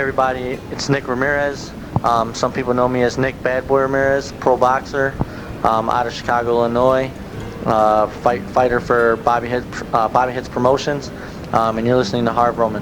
everybody, it's Nick Ramirez. Some people know me as Nick Bad Boy Ramirez, pro boxer out of Chicago, Illinois. Fighter for Bobby Hits Promotions, and you're listening to Harv Roman.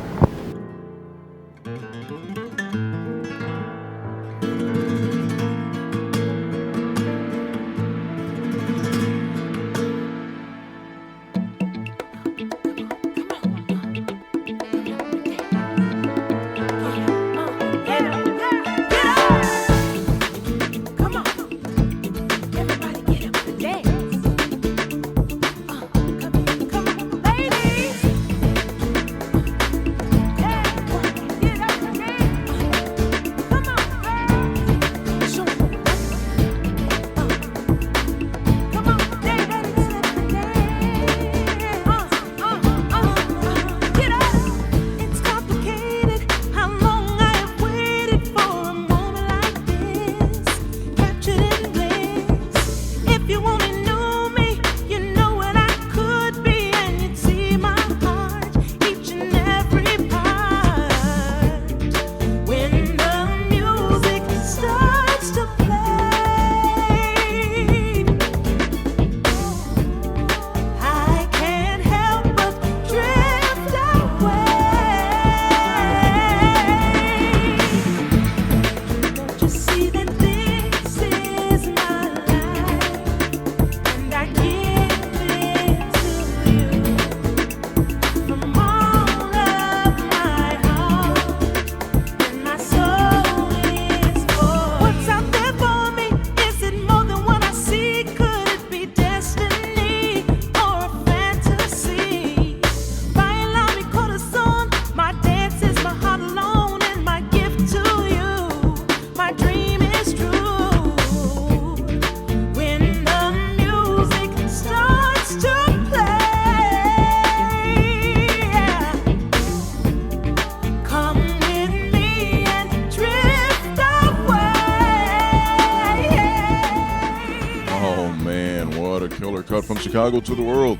From Chicago to the world.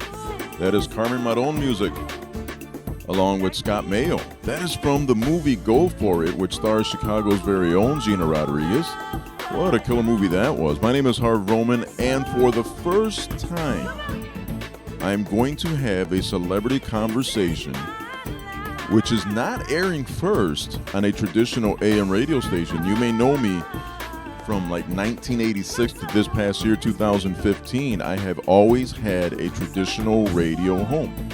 That is Carmen Maron music, along with Scott Mayo. That is from the movie Go For It, which stars Chicago's very own Gina Rodriguez. What a killer movie that was. My name is Harv Roman, and for the first time, I'm going to have a celebrity conversation, which is not airing first on a traditional AM radio station. You may know me from like 1986 to this past year, 2015, I have always had a traditional radio home.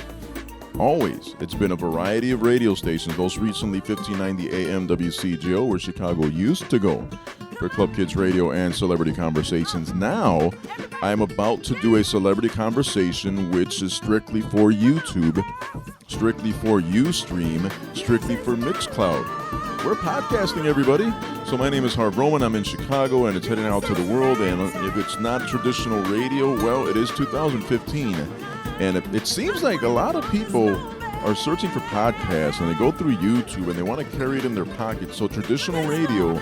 Always. It's been a variety of radio stations, most recently 1590 AM WCGO, where Chicago used to go for Club Kids Radio and Celebrity Conversations. Now, I'm about to do a celebrity conversation which is strictly for YouTube, strictly for Ustream, strictly for Mixcloud. We're podcasting, everybody. So my name is Harv Roman. I'm in Chicago, and it's heading out to the world. And if it's not traditional radio, well, it is 2015. And it seems like a lot of people are searching for podcasts, and they go through YouTube, and they want to carry it in their pocket. So traditional radio,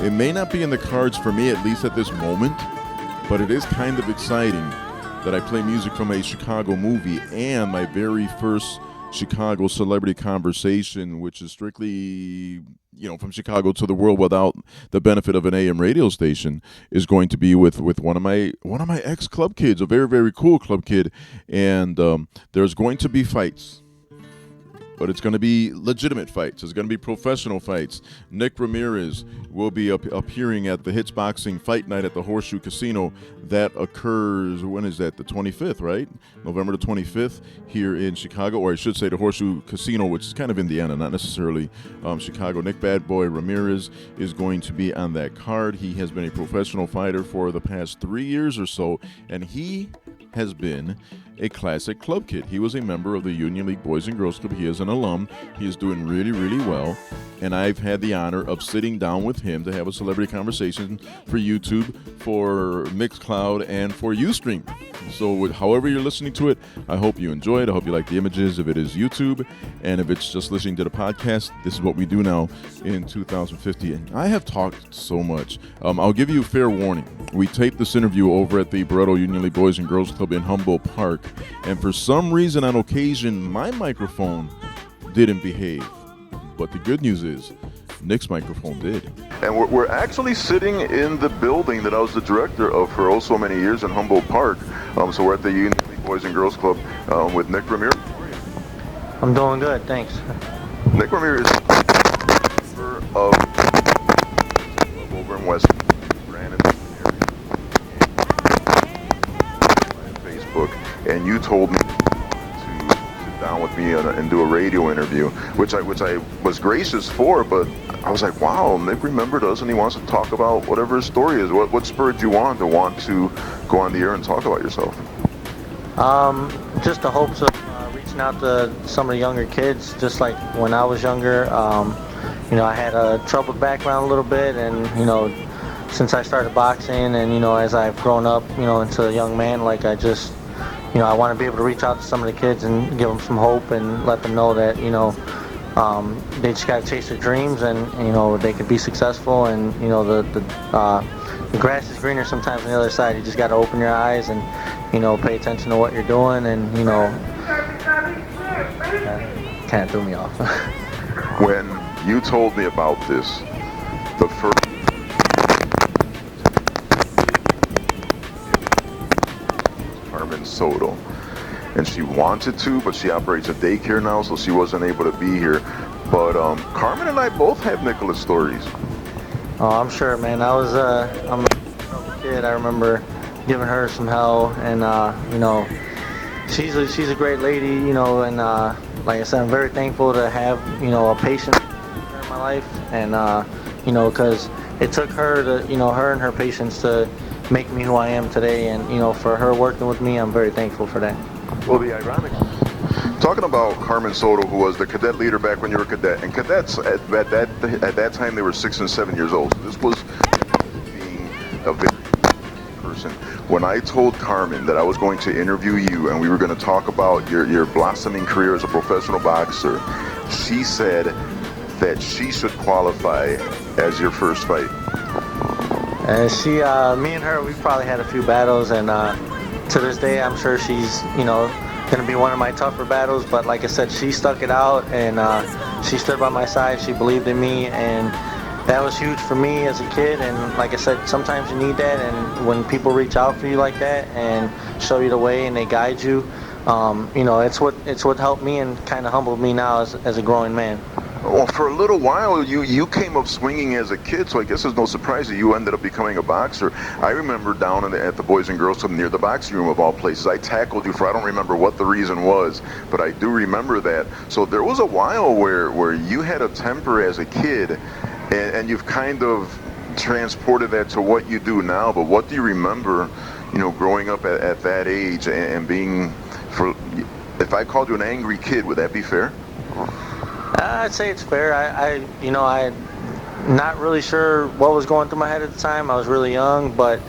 it may not be in the cards for me, at least at this moment, but it is kind of exciting that I play music from a Chicago movie, and my very first Chicago celebrity conversation, which is strictly, from Chicago to the world without the benefit of an AM radio station, is going to be with one of my ex club kids, a very, very cool club kid, and there's going to be fights. But it's going to be legitimate fights. It's going to be professional fights. Nick Ramirez will be appearing at the Hits Boxing Fight Night at the Horseshoe Casino. That occurs, when is that? The 25th, right? November the 25th here in Chicago, or I should say the Horseshoe Casino, which is kind of Indiana, not necessarily Chicago. Nick Bad Boy Ramirez is going to be on that card. He has been a professional fighter for the past 3 years or so, and he has been a classic club kid. He was a member of the Union League Boys and Girls Club. He is an alum. He is doing really, really well. And I've had the honor of sitting down with him to have a celebrity conversation for YouTube, for Mixcloud, and for Ustream. So however you're listening to it, I hope you enjoy it. I hope you like the images if it is YouTube. And if it's just listening to the podcast, this is what we do now in 2050. And I have talked so much. I'll give you fair warning. We taped this interview over at the Barretto Union League Boys and Girls Club in Humboldt Park. And for some reason, on occasion, my microphone didn't behave. But the good news is Nick's microphone did. And we're actually sitting in the building that I was the director of for oh so many years in Humboldt Park. So we're at the Union League Boys and Girls Club with Nick Ramirez. I'm doing good, thanks. Nick Ramirez is member of over in West Brandon Facebook, and you told me to sit down with me and do a radio interview, which I was gracious for, but I was like, wow, Nick remembered us and he wants to talk about whatever his story is. What spurred you on to go on the air and talk about yourself? Just the hopes of reaching out to some of the younger kids, just like when I was younger. I had a troubled background a little bit, and since I started boxing, and as I've grown up, into a young man, like I just, I want to be able to reach out to some of the kids and give them some hope and let them know that, they just got to chase their dreams, and they could be successful, and the grass is greener sometimes on the other side. You just got to open your eyes and pay attention to what you're doing, and kind of threw me off. When you told me about this, the first Carmen Soto, and she wanted to, but she operates a daycare now, so she wasn't able to be here. But Carmen and I both have Nicholas stories. Oh, I'm sure, man. I'm a kid. I remember giving her some hell, and she's a great lady, and like I said, I'm very thankful to have a patient in my life, and because it took her to her and her patience to make me who I am today, and for her working with me, I'm very thankful for that. Well, the ironic. Talking about Carmen Soto, who was the cadet leader back when you were a cadet, and cadets at that time they were 6 and 7 years old. So this was being a very person. When I told Carmen that I was going to interview you and we were going to talk about your blossoming career as a professional boxer, she said that she should qualify as your first fight. And me and her, we've probably had a few battles, and to this day, I'm sure she's, going to be one of my tougher battles. But like I said, she stuck it out, and she stood by my side. She believed in me, and that was huge for me as a kid. And like I said, sometimes you need that, and when people reach out for you like that and show you the way and they guide you, it's what helped me and kind of humbled me now as a growing man. Well, for a little while, you came up swinging as a kid, so I guess it's no surprise that you ended up becoming a boxer. I remember down at the Boys and Girls Club near the boxing room of all places, I tackled you for, I don't remember what the reason was, but I do remember that. So there was a while where you had a temper as a kid, and you've kind of transported that to what you do now. But what do you remember, growing up at that age and being, if I called you an angry kid, would that be fair? I'd say it's fair. I'm not really sure what was going through my head at the time. I was really young, but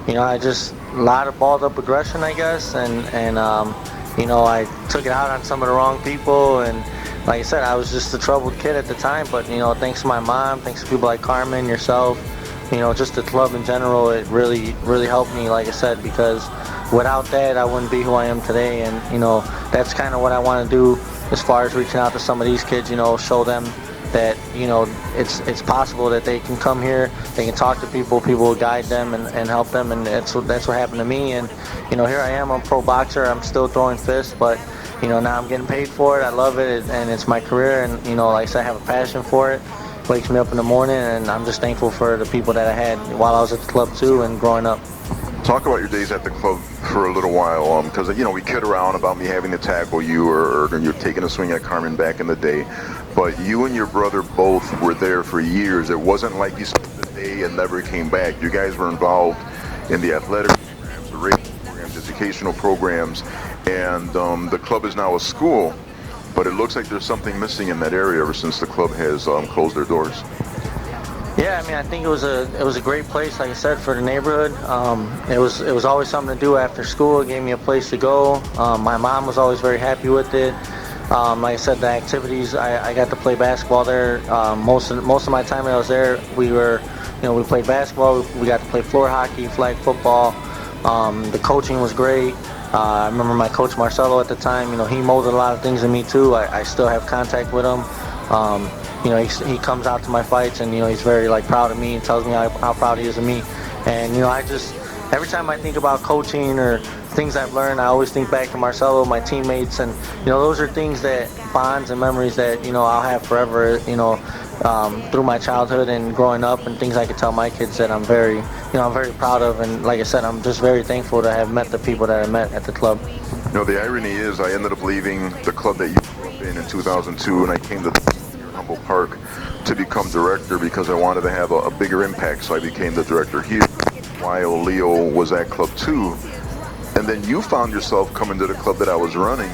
I just a lot of balled up aggression, I guess, and I took it out on some of the wrong people, and like I said, I was just a troubled kid at the time. But thanks to my mom, thanks to people like Carmen, yourself, just the club in general, it really helped me, like I said, because without that, I wouldn't be who I am today. And that's kind of what I want to do as far as reaching out to some of these kids, show them that it's possible that they can come here, they can talk to people will guide them and help them, and that's what happened to me. And here I am, I'm a pro boxer, I'm still throwing fists, but now I'm getting paid for it. I love it, and it's my career, and like I said, I have a passion for it. Wakes me up in the morning, and I'm just thankful for the people that I had while I was at the club too and growing up. Talk about your days at the club for a little while, because we kid around about me having to tackle you or you're taking a swing at Carmen back in the day, but you and your brother both were there for years. It wasn't like you spent the day and never came back. You guys were involved in the athletic programs, the radio programs, educational programs, and the club is now a school, but it looks like there's something missing in that area ever since the club has closed their doors. Yeah, I think it was a great place, like I said, for the neighborhood. It was always something to do after school. It gave me a place to go. My mom was always very happy with it. Like I said, the activities, I got to play basketball there. Most of my time I was there, we played basketball. We got to play floor hockey, flag football. The coaching was great. I remember my coach Marcelo at the time. He molded a lot of things in me too. I still have contact with him. He comes out to my fights, and he's very like proud of me and tells me how proud he is of me. And every time I think about coaching or things I've learned, I always think back to Marcelo, my teammates, and those are things that bonds and memories that I'll have forever. Through my childhood and growing up, and things I could tell my kids that I'm very proud of. And like I said, I'm just very thankful to have met the people that I met at the club. The irony is I ended up leaving the club that you grew up in 2002, and I came to Humboldt Park to become director because I wanted to have a bigger impact, so I became the director here while Leo was at Club 2. And then you found yourself coming to the club that I was running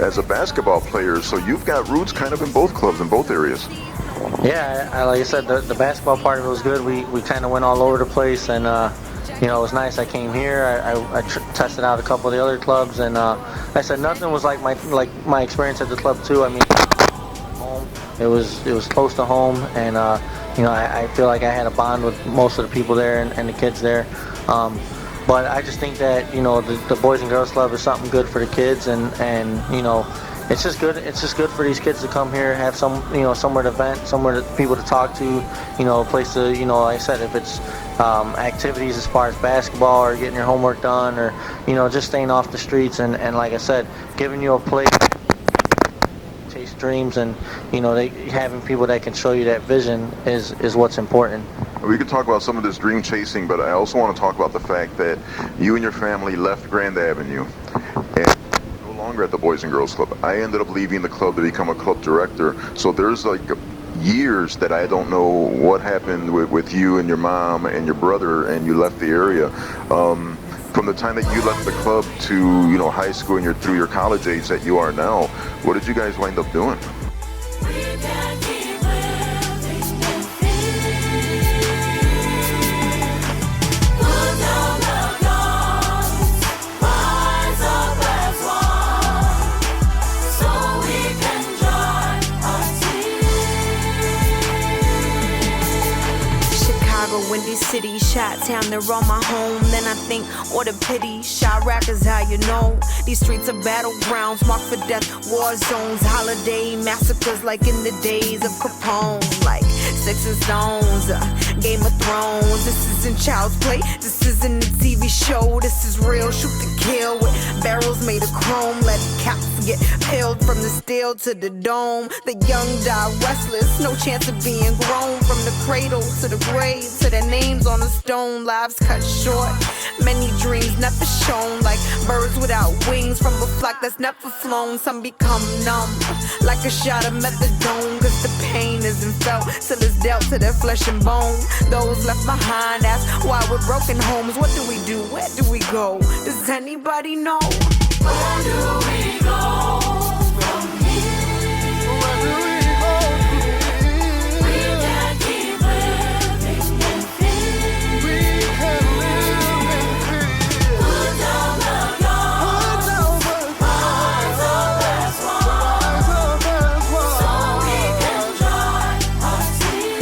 as a basketball player, so you've got roots kind of in both clubs, in both areas. Yeah, like I said, the basketball part of it was good. We kind of went all over the place, and it was nice. I came here. I tested out a couple of the other clubs, and like I said, nothing was like my experience at the club too. I mean, home. It was close to home, and I feel like I had a bond with most of the people there and the kids there. But I just think that the Boys and Girls Club is something good for the kids, and it's just good. It's just good for these kids to come here, have somewhere to vent, somewhere to people to talk to, a place to like I said, if it's activities as far as basketball or getting your homework done, or just staying off the streets, and like I said, giving you a place to chase dreams, and having people that can show you that vision is what's important. We could talk about some of this dream chasing, but I also want to talk about the fact that you and your family left Grand Avenue and no longer at the Boys and Girls Club. I ended up leaving the club to become a club director. So there's like years that I don't know what happened with you and your mom and your brother, and you left the area. From the time that you left the club to high school and through your college age that you are now, what did you guys wind up doing? Windy City, Chi-Town, they're all my home. Then I think, what a pity, Chirac is how you know. These streets are battlegrounds, marked for death, war zones, holiday massacres like in the days of Capone. Like Sticks and Stones, Game of Thrones. This isn't child's play, this isn't a TV show. This is real, shoot to kill with barrels made of chrome. Let caps get peeled from the steel to the dome. The young die restless, no chance of being grown. From the cradle to the grave, to their names on a stone. Lives cut short, many dreams never shown. Like birds without wings from a flock that's never flown. Some become numb, like a shot of methadone. Cause the pain isn't felt till it's dealt to their flesh and bone. Those left behind ask why we're broken homes. What do we do? Where do we go? Does anybody know? Where do we go from here? Where do we go from here? We can't keep living in fear. We can't live in fear. Put down the guns. Rise up as one. So we can dry our tears.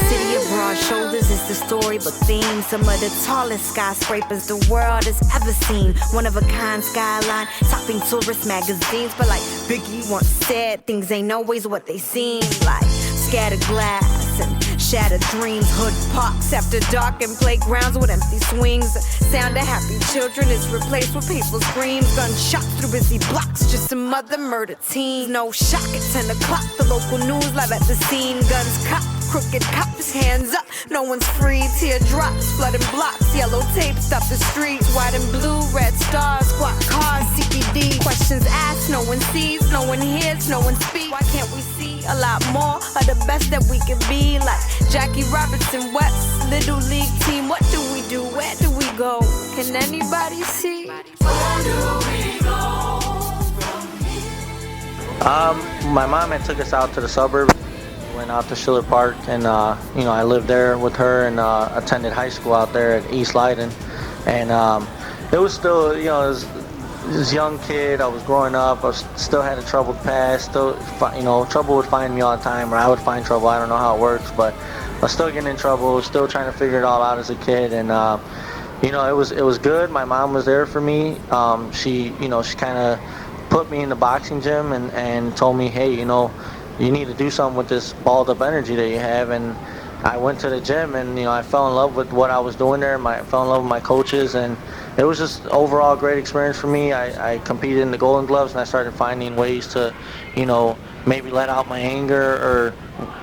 City of broad shoulders is the story, but theme. Some of the tallest skyscrapers the world has ever seen. One of a kind skyline, topping tourist magazines. But like Biggie once said, things ain't always what they seem. Like scattered glass and shattered dreams. Hood parks after dark and playgrounds with empty swings. Sound of happy children is replaced with painful screams. Gunshots through busy blocks, just some other murdered teens. No shock at 10 o'clock, the local news live at the scene. Guns cocked, crooked cops, hands up, no one's free. Teardrops, flooding blocks, yellow tape stop the streets. White and blue, red stars, squad cars, CPD. Questions asked, no one sees, no one hears, no one speaks. Why can't we see a lot more of the best that we can be? Like Jackie Robinson West, Little League team. What do we do? Where do we go? Can anybody see? Where do we go from here? My mom had took us out to the suburbs. Went out to Schiller Park, and I lived there with her, and attended high school out there at East Leiden. And it was still, as a young kid, I was growing up. I still had a troubled past. Still, trouble would find me all the time, or I would find trouble. I don't know how it works, but I was still getting in trouble. Still trying to figure it all out as a kid, and it was good. My mom was there for me. She kind of put me in the boxing gym and told me, hey, you need to do something with this balled up energy that you have. And I went to the gym, and I fell in love with what I was doing there. I fell in love with my coaches, and it was just overall a great experience for me. I competed in the Golden Gloves, and I started finding ways to, maybe let out my anger or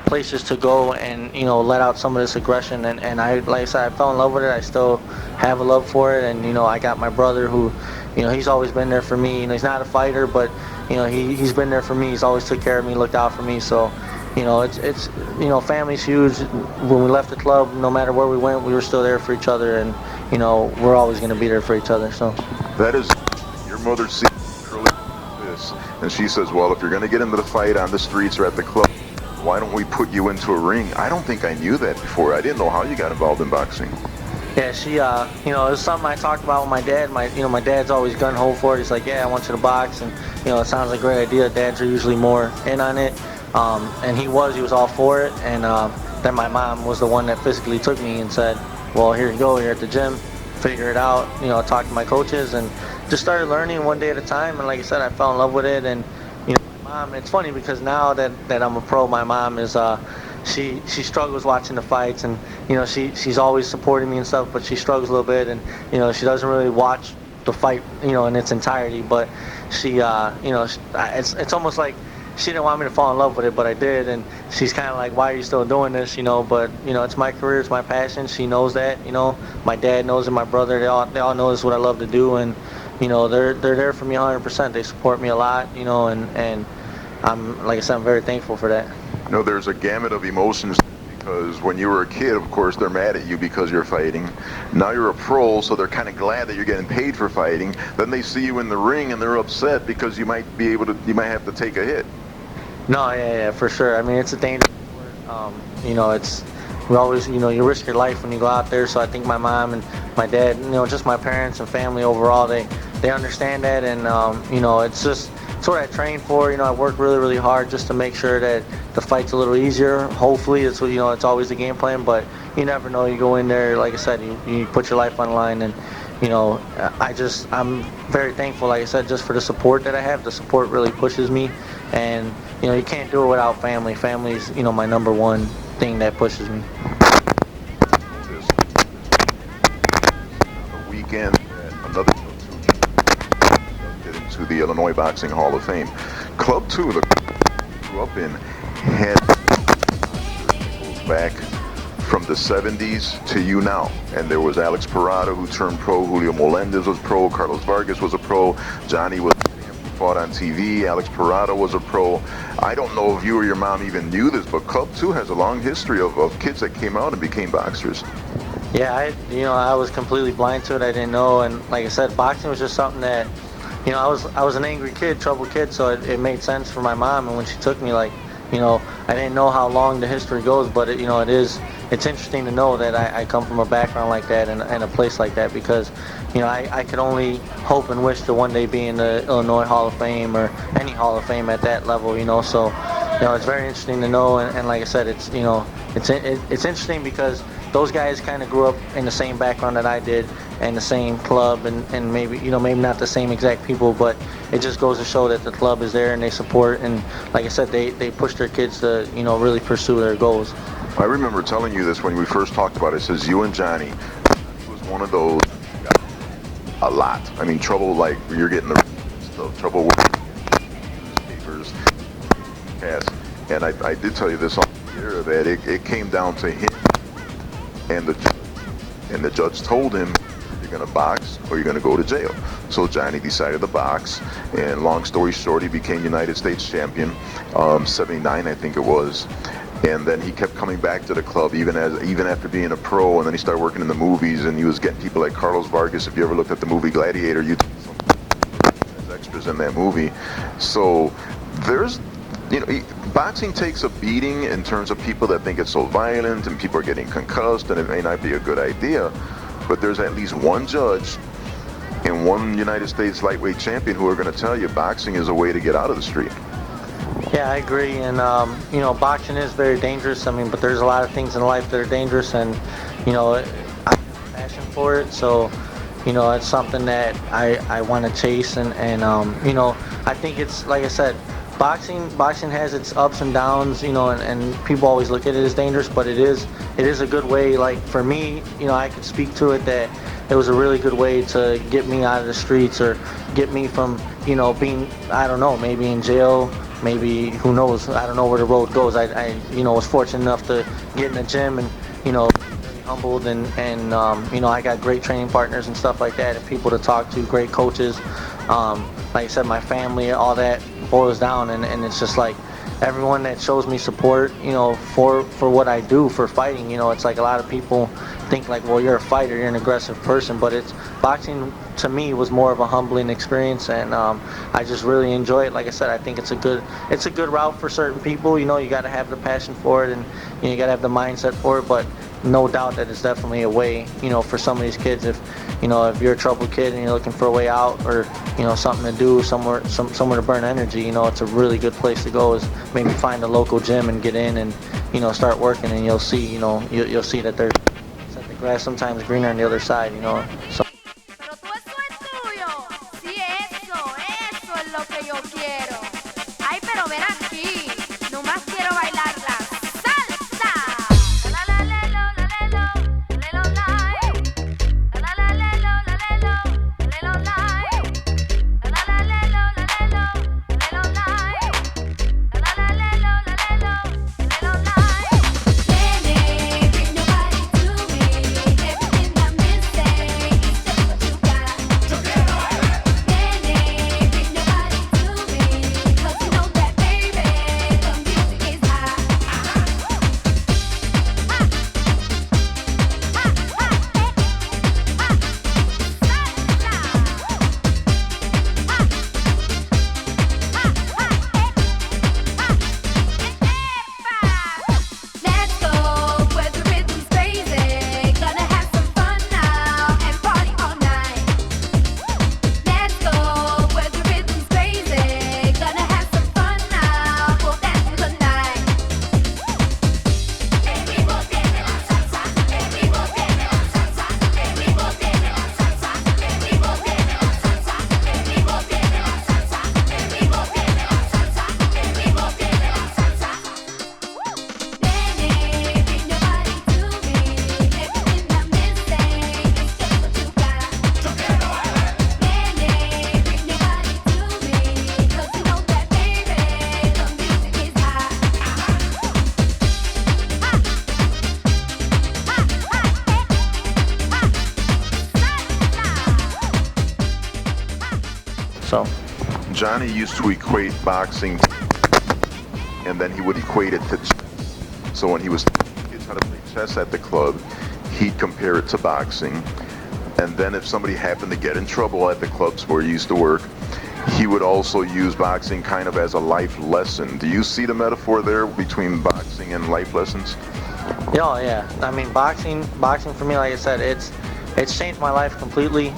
places to go and let out some of this aggression. And I, like I said, I fell in love with it. I still have a love for it, and I got my brother who, he's always been there for me. He's not a fighter, but he's been there for me. He's always took care of me, looked out for me. So it's family's huge. When we left the club, no matter where we went, we were still there for each other, and we're always going to be there for each other. So That is your mother sees early this, and she says, well, if you're going to get into the fight on the streets or at the club, why don't we put you into a ring? I don't think I knew that before. I didn't know how you got involved in boxing. yeah, she it was something I talked about with my dad. My dad's always gun ho for it. He's like, yeah, I want you to box, and it sounds like a great idea. Dads are usually more in on it. And he was all for it, and then my mom was the one that physically took me and said, well, here you go, you're at the gym, figure it out, talk to my coaches, and just started learning one day at a time. And like I said, I fell in love with it. And my mom, it's funny because now that I'm a pro, my mom is she struggles watching the fights, and she's always supporting me and stuff, but she struggles a little bit, and she doesn't really watch the fight in its entirety. But she it's almost like she didn't want me to fall in love with it, but I did, and she's kind of like, why are you still doing this, but it's my career, it's my passion. She knows that, my dad knows it, my brother, they all know this is what I love to do, and they're there for me 100%. They support me a lot, and I'm, like I said, I'm very thankful for that. There's a gamut of emotions, because when you were a kid, of course, they're mad at you because you're fighting. Now you're a pro, so they're kind of glad that you're getting paid for fighting. Then they see you in the ring and they're upset because you might have to take a hit. No, yeah, for sure. I mean, it's a dangerous sport. It's we always, you risk your life when you go out there. So I think my mom and my dad, just my parents and family overall, they understand that, and it's what I train for. I work really, really hard just to make sure that the fight's a little easier. Hopefully, it's always the game plan, but you never know. You go in there, like I said, you put your life on the line, and I'm very thankful, like I said, just for the support that I have. The support really pushes me, and you can't do it without family. Family's my number one thing that pushes me. The weekend, another get into the Illinois Boxing Hall of Fame. Club 2, the grew up in, had back from the 70s to you now. And there was Alex Parada, who turned pro, Julio Melendez was pro, Carlos Vargas was a pro, Johnny was fought on TV, Alex Parada was a pro. I don't know if you or your mom even knew this, but Club 2 has a long history of kids that came out and became boxers. Yeah, I was completely blind to it. I didn't know, and like I said, boxing was just something that, I was an angry kid, troubled kid, so it made sense for my mom. And when she took me, I didn't know how long the history goes, but it's interesting to know that I come from a background like that and a place like that, because I could only hope and wish to one day be in the Illinois Hall of Fame or any Hall of Fame at that level. So it's very interesting to know, and like I said, it's interesting because those guys kind of grew up in the same background that I did, and the same club, and maybe maybe not the same exact people, but it just goes to show that the club is there and they support, and like I said, they push their kids to really pursue their goals. I remember telling you this when we first talked about it. It says you and Johnny was one of those a lot. I mean, trouble like you're getting the trouble with newspapers. And I did tell you this on the air that it came down to him and the judge told him, you're going to box or you're going to go to jail. So Johnny decided to box, and long story short, he became United States champion, 79 I think it was. And then he kept coming back to the club even after being a pro, and then he started working in the movies, and he was getting people like Carlos Vargas. If you ever looked at the movie Gladiator, you as extras in that movie. So there's boxing takes a beating in terms of people that think it's so violent and people are getting concussed, and it may not be a good idea, but there's at least one judge and one United States lightweight champion who are going to tell you boxing is a way to get out of the street. Yeah, I agree, and boxing is very dangerous. I mean, but there's a lot of things in life that are dangerous, and I have a passion for it, so it's something that I want to chase, and I think it's like I said, boxing has its ups and downs, and people always look at it as dangerous, but it is a good way. Like for me, I could speak to it that it was a really good way to get me out of the streets or get me from being, I don't know, maybe in jail, maybe who knows, I don't know where the road goes. I was fortunate enough to get in the gym and very humbled and I got great training partners and stuff like that and people to talk to, great coaches. Like I said, my family, all that boils down, and it's just like everyone that shows me support, for what I do for fighting. It's like a lot of people think like, well, you're a fighter, you're an aggressive person, but it's boxing to me was more of a humbling experience, and I just really enjoy it. Like I said, I think it's a good route for certain people. You got to have the passion for it, and you got to have the mindset for it, but no doubt that it's definitely a way, for some of these kids. If you're a troubled kid and you're looking for a way out, or something to do, somewhere to burn energy, it's a really good place to go. Is maybe find a local gym and get in and start working, and you'll see you'll see that the grass sometimes greener on the other side. So. Pero todo eso es tuyo. Sí, eso es lo que yo quiero. Ay, pero ven aquí, nomás quiero bailar la salsa. La la la la la la la la la. La la la la la la la la la. La la la la la la la la la. La la la la la la la la. Nene, bring your body to me. Everything I'm missing is just what you got. Nene, bring your body to me. 'Cause you know that, baby, the music is hot. Let's go where the rhythm's crazy. Gonna have some fun now and party all night. Let's go where the rhythm's crazy. Gonna have some fun now, we'll dance through the night. El ritmo tiene la salsa, el ritmo tiene la salsa, el ritmo tiene la salsa, el ritmo tiene la salsa, el ritmo tiene la salsa, el ritmo tiene la salsa, el ritmo tiene la salsa. Nene, bring your body to me. Everything I'm missing is just what you got. Nene, bring your body to me. 'Cause you know that, baby, the music is hot. So. Johnny used to equate boxing, and then he would equate it to chess. So when he was teaching kids how to play chess at the club, he'd compare it to boxing. And then if somebody happened to get in trouble at the clubs where he used to work, he would also use boxing kind of as a life lesson. Do you see the metaphor there between boxing and life lessons? Oh yeah, I mean boxing for me, like I said, it's changed my life completely.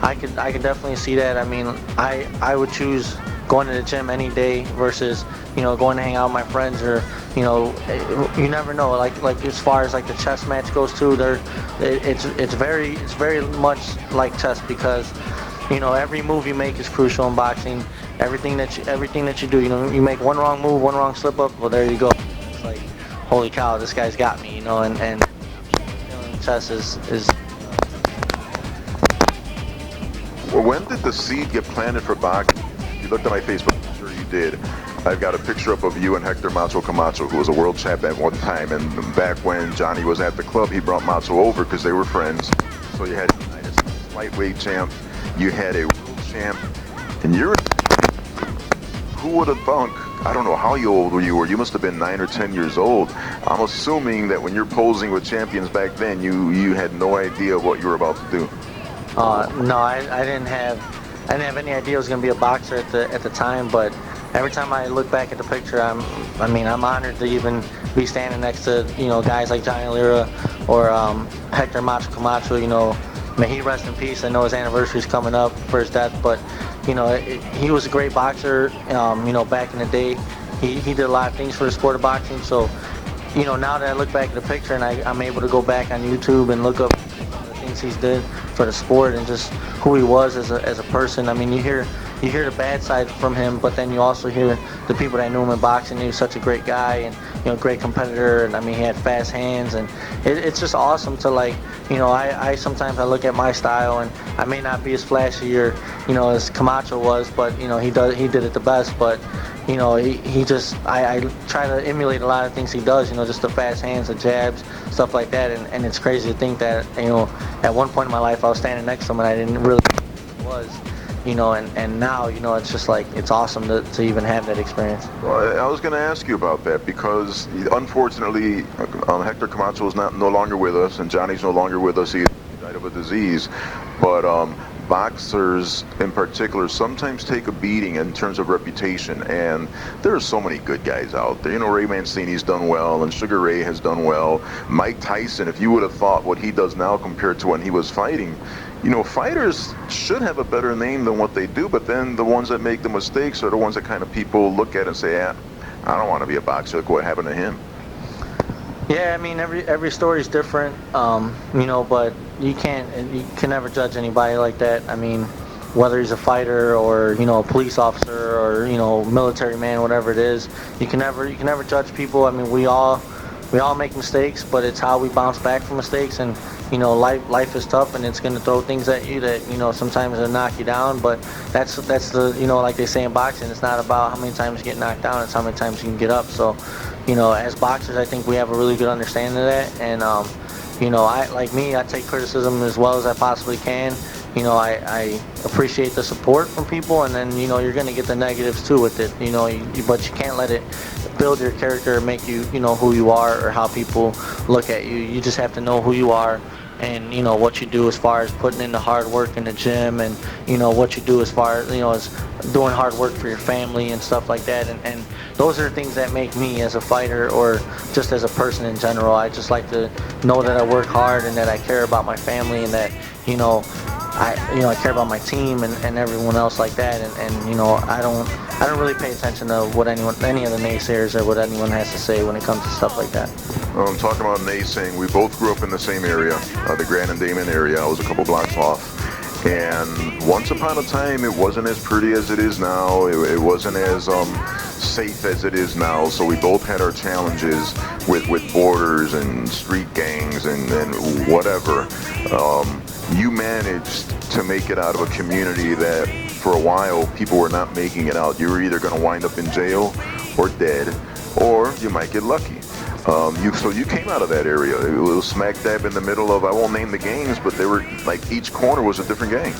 I could definitely see that. I mean, I would choose going to the gym any day versus going to hang out with my friends, or you never know. Like as far as like the chess match goes too, it's very much like chess, because every move you make is crucial in boxing. Everything that you do, you make one wrong move, one wrong slip up, well there you go. It's like, holy cow, this guy's got me, and chess is. Well, when did the seed get planted for boxing? You looked at my Facebook, I'm sure you did. I've got a picture up of you and Hector Macho Camacho, who was a world champ at one time. And back when Johnny was at the club, he brought Macho over because they were friends. So you had a lightweight champ, you had a world champ, and who would have thunk? I don't know how old you were. You must have been 9 or 10 years old. I'm assuming that when you're posing with champions back then, you had no idea what you were about to do. No, I didn't have any idea I was gonna be a boxer at the time. But every time I look back at the picture, I'm honored to even be standing next to guys like Johnny Lira or Hector Macho Camacho. May he rest in peace. I know his anniversary's coming up for his death, but he was a great boxer. Back in the day, he did a lot of things for the sport of boxing. So now that I look back at the picture and I'm able to go back on YouTube and look up the things he's did for the sport and just who he was as a person. I mean, you hear you hear the bad side from him, but then you also hear the people that knew him in boxing. He was such a great guy and great competitor, and I mean he had fast hands, and it's just awesome to like I sometimes I look at my style, and I may not be as flashy or as Camacho was, but he did it the best, but he just I try to emulate a lot of things he does, just the fast hands, the jabs, stuff like that, and it's crazy to think that at one point in my life I was standing next to him and I didn't really know who he was. And now, it's just like, it's awesome to even have that experience. Well, I was going to ask you about that because, unfortunately, Hector Camacho is no longer with us, and Johnny's no longer with us. He died of a disease. But boxers, in particular, sometimes take a beating in terms of reputation, and there are so many good guys out there. Ray Mancini's done well, and Sugar Ray has done well. Mike Tyson, if you would have thought what he does now compared to when he was fighting, fighters should have a better name than what they do, but then the ones that make the mistakes are the ones that kind of people look at and say, yeah, I don't want to be a boxer. Look what happened to him. Yeah, I mean, every story is different, but you can never judge anybody like that. I mean, whether he's a fighter or, a police officer or, military man, whatever it is, you can never judge people. I mean, we all make mistakes, but it's how we bounce back from mistakes, and life is tough, and it's going to throw things at you that sometimes it'll knock you down. But that's the like they say in boxing, it's not about how many times you get knocked down, it's how many times you can get up. So as boxers, I think we have a really good understanding of that, and I take criticism as well as I possibly can. I appreciate the support from people, and then you're going to get the negatives too with it, but you can't let it build your character and make you who you are or how people look at you. You just have to know who you are, and what you do as far as putting in the hard work in the gym, and what you do as far as as doing hard work for your family and stuff like that, and those are the things that make me as a fighter or just as a person in general. I just like to know that I work hard and that I care about my family, and that I care about my team and everyone else like that, and I don't really pay attention to what any of the naysayers or what anyone has to say when it comes to stuff like that. Talking about naysaying, we both grew up in the same area, the Grand and Damon area. I was a couple blocks off. And once upon a time, it wasn't as pretty as it is now. It wasn't as safe as it is now. So we both had our challenges with borders and street gangs and whatever. You managed to make it out of a community that for a while people were not making it out. You were either going to wind up in jail or dead, or you might get lucky. So you came out of that area. It was smack dab in the middle of, I won't name the gangs, but they were like each corner was a different gang.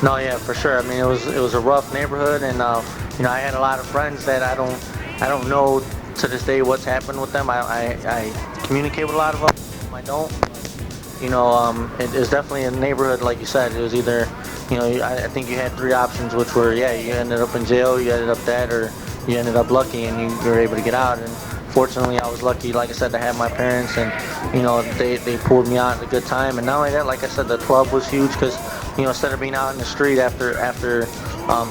No, yeah, for sure. I mean, it was a rough neighborhood, and I had a lot of friends that I don't know to this day what's happened with them. I communicate with a lot of them. I don't. It's definitely a neighborhood, like you said. It was either, I think you had three options, which were, you ended up in jail, you ended up dead, or you ended up lucky and you were able to get out. And fortunately, I was lucky, like I said, to have my parents, and they pulled me out at a good time. And not only that, like I said, the club was huge because instead of being out in the street after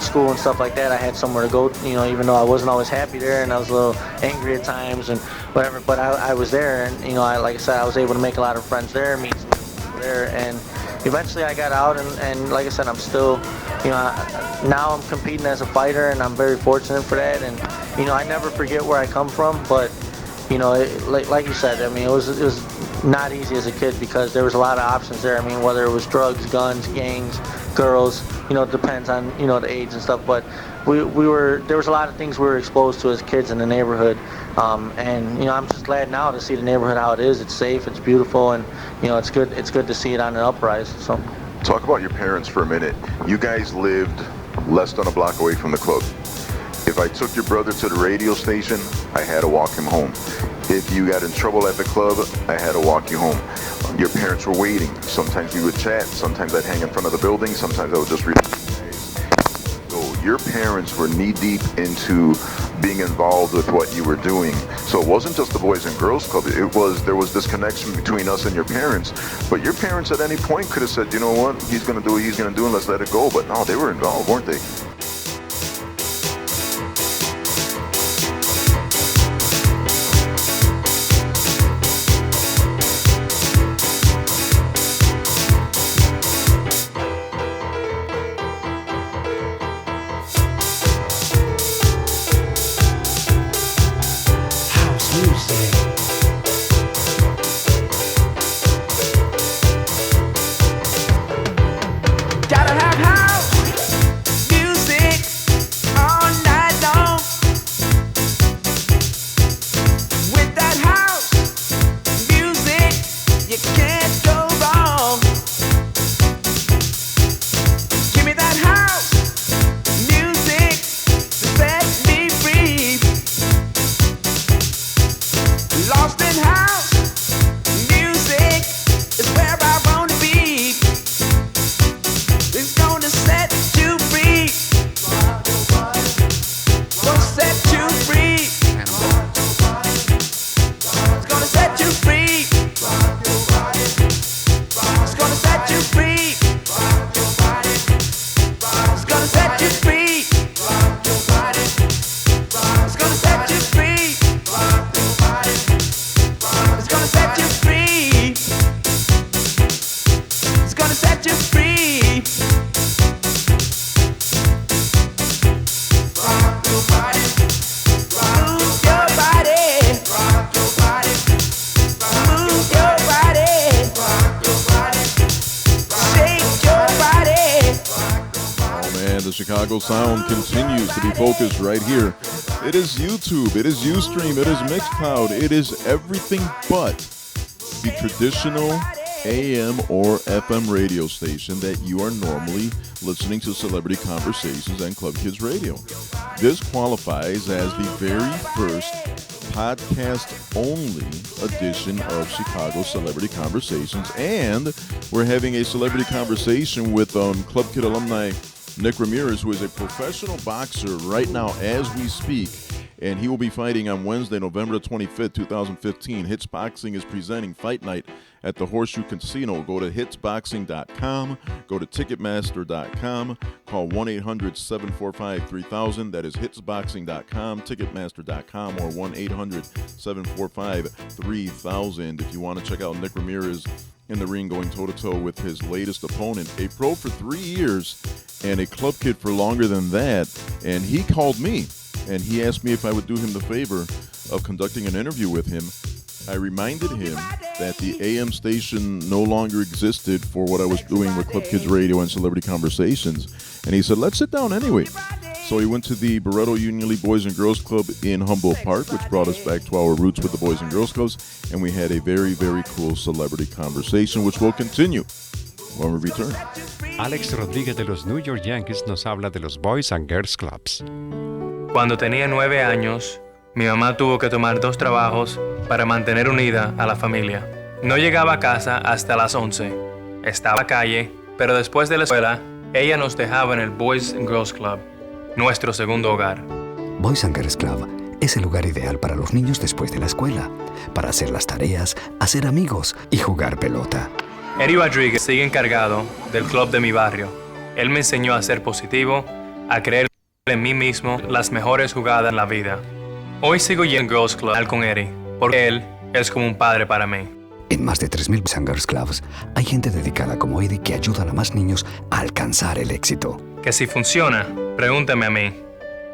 school and stuff like that, I had somewhere to go. Even though I wasn't always happy there, and I was a little angry at times and whatever, but I was there, and like I said, I was able to make a lot of friends there, meet some people there, and eventually I got out, and like I said, I'm still, now I'm competing as a fighter, and I'm very fortunate for that. And I never forget where I come from, but like you said, I mean, it was not easy as a kid because there was a lot of options there. I mean, whether it was drugs, guns, gangs, girls, it depends on the age and stuff, but there was a lot of things we were exposed to as kids in the neighborhood, and I'm just glad now to see the neighborhood how it is. It's safe, it's beautiful, and it's good to see it on an uprise. So talk about your parents for a minute. You guys lived less than a block away from the club. If I took your brother to the radio station, I had to walk him home. If you got in trouble at the club, I had to walk you home. Your parents were waiting. Sometimes we would chat, sometimes I'd hang in front of the building, sometimes I would just read. So your parents were knee-deep into being involved with what you were doing. So it wasn't just the Boys and Girls Club. There was this connection between us and your parents. But your parents at any point could have said, you know what, he's going to do what he's going to do, and let's let it go. But no, they were involved, weren't they? Chicago sound continues to be focused right here. It is YouTube, it is Ustream, it is Mixcloud, it is everything but the traditional AM or FM radio station that you are normally listening to Celebrity Conversations and Club Kids Radio. This qualifies as the very first podcast-only edition of Chicago Celebrity Conversations, and we're having a celebrity conversation with Club Kid alumni Nick Ramirez, who is a professional boxer right now as we speak. And he will be fighting on Wednesday, November 25th, 2015. Hits Boxing is presenting Fight Night at the Horseshoe Casino. Go to hitsboxing.com. Go to ticketmaster.com. Call 1-800-745-3000. That is hitsboxing.com, ticketmaster.com, or 1-800-745-3000. If you want to check out Nick Ramirez in the ring going toe-to-toe with his latest opponent, a pro for 3 years and a club kid for longer than that. And he called me. And he asked me if I would do him the favor of conducting an interview with him. I reminded him that the AM station no longer existed for what I was doing with Club Kids Radio and Celebrity Conversations. And he said, let's sit down anyway. So he went to the Barreto Union League Boys and Girls Club in Humboldt Park, which brought us back to our roots with the Boys and Girls Clubs. And we had a very, very cool celebrity conversation, which will continue when we return. Alex Rodríguez de los New York Yankees nos habla de los Boys and Girls Clubs. Cuando tenía 9 años, mi mamá tuvo que tomar 2 trabajos para mantener unida a la familia. No llegaba a casa hasta las 11. Estaba en la calle, pero después de la escuela, ella nos dejaba en el Boys and Girls Club, nuestro segundo hogar. Boys and Girls Club es el lugar ideal para los niños después de la escuela, para hacer las tareas, hacer amigos y jugar pelota. Eddie Rodríguez sigue encargado del club de mi barrio. Él me enseñó a ser positivo, a creer en mí mismo, las mejores jugadas en la vida. Hoy sigo yendo al Girls Club con Eddie, porque él es como un padre para mí. En más de 3,000 Boys and Girls Clubs hay gente dedicada como Eddie que ayuda a más niños a alcanzar el éxito. Que si funciona, pregúntame a mí.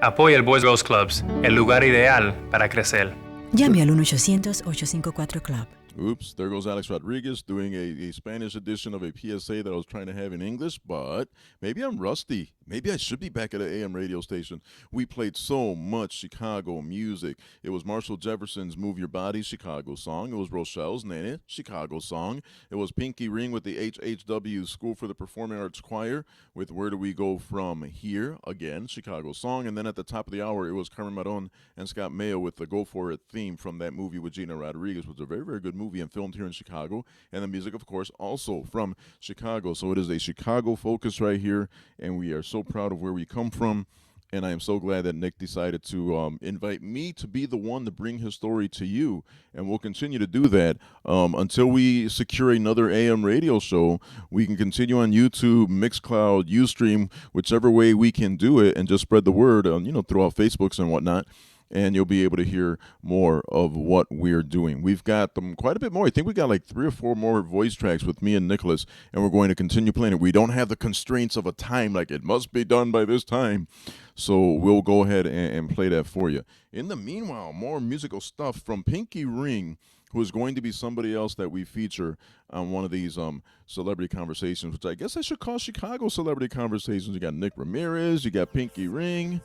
Apoya el Boys and Girls Clubs, el lugar ideal para crecer. Llame al 1-800-854-CLUB. Oops, there goes Alex Rodriguez doing a Spanish edition of a PSA that I was trying to have in English, but maybe I'm rusty. Maybe I should be back at an AM radio station. We played so much Chicago music. It was Marshall Jefferson's Move Your Body, Chicago song. It was Rochelle's Nene, Chicago song. It was Pinky Ring with the HHW School for the Performing Arts Choir with Where Do We Go From Here, again, Chicago song. And then at the top of the hour, it was Carmen Maron and Scott Mayo with the Go For It theme from that movie with Gina Rodriguez, which was a very, very good movie and filmed here in Chicago. And the music, of course, also from Chicago. So it is a Chicago focus right here, and we are so proud of where we come from. And I am so glad that Nick decided to invite me to be the one to bring his story to you. And we'll continue to do that until we secure another AM radio show. We can continue on YouTube, Mixcloud, Ustream, whichever way we can do it, and just spread the word, throughout Facebooks and whatnot. And you'll be able to hear more of what we're doing. We've got quite a bit more. I think we got like 3 or 4 more voice tracks with me and Nicholas, and we're going to continue playing it. We don't have the constraints of a time, like it must be done by this time. So we'll go ahead and play that for you. In the meanwhile, more musical stuff from Pinky Ring, who is going to be somebody else that we feature on one of these celebrity conversations, which I guess I should call Chicago Celebrity Conversations. You got Nick Ramirez, you got Pinky Ring.